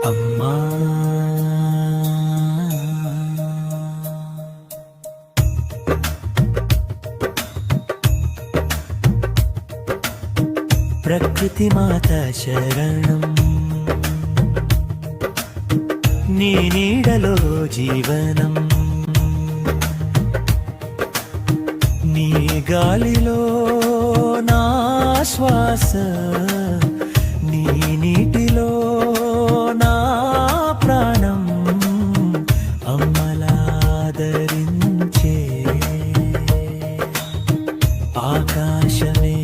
అమ్మా ప్రకృతి మాత శరణం, నీ నీడలో జీవనం, నీ గాలిలో నా శ్వాస, నీ నీటిలో నా ప్రాణం, అమ్మలాదరించే ఆకాశమే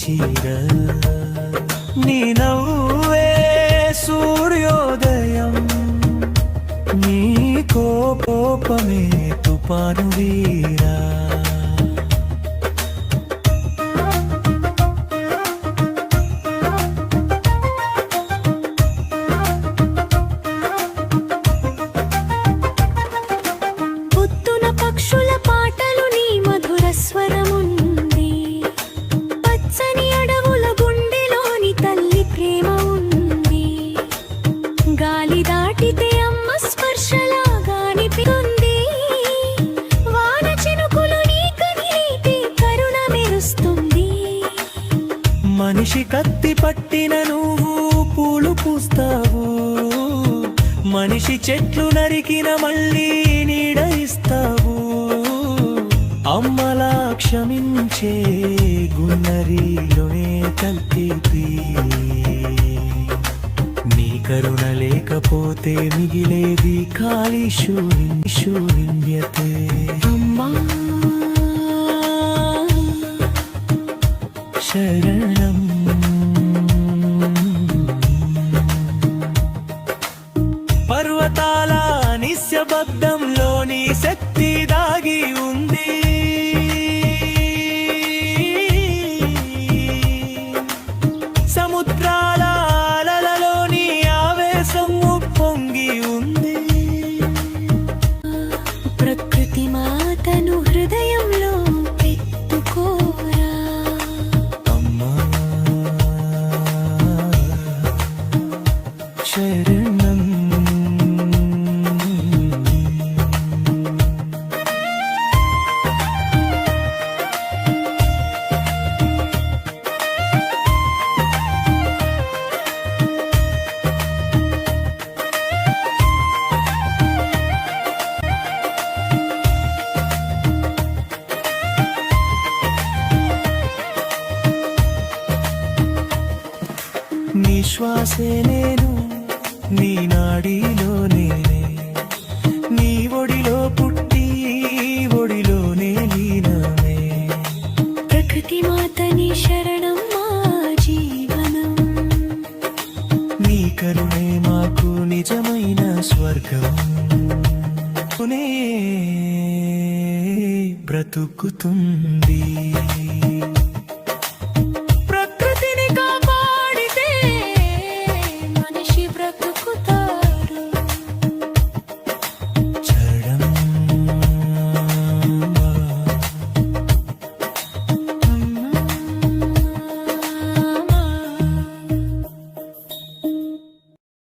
చీర, నీ నవ్వే సూర్యోదయం, నీ కోపమే తుఫాను వీరా. పొద్దున పక్షుల పాటలు నీ మధుర స్వరముంది, పచ్చని అడవుల గుండెలోని తల్లి ప్రేమ ఉంది, గాలి దాటితే అమ్మ స్పర్శలాగా అనిపిస్తుంది, వాన చినుకులు నీ కదిలితే కరుణ మెరుస్తుంది. మనిషి కత్తి పట్టిన నువ్వు పూలు పూస్తావు, మనిషి చెట్లు నరికిన మళ్ళీ నీడ ఇస్తావు, అమ్మలా క్షమించే గున్నరిలోనే కల్పితి, నీ కరుణ లేకపోతే మిగిలేది ఖాళీ శూన్యతే. అమ్మా శరణం, పర్వతాల నిశ్శబ్దంలోని శక్తి దాగి ఉంది, సముద్రాల అలలలోని ఆవేశం ఉప్పొంగి ఉంది. ప్రకృతి మాతను హృదయంలో పెట్టుకోరా. అమ్మా శరణం, నీ శ్వాసే నేను, నీ నాడిలో నేనే, నీ ఒడిలో పుట్టి ఒడిలోనే లీనమే. ప్రకృతి మాతని శరణం మా జీవనం, నీ కరుణే మాకు నిజమైన స్వర్గం, బ్రతుకుతుంది.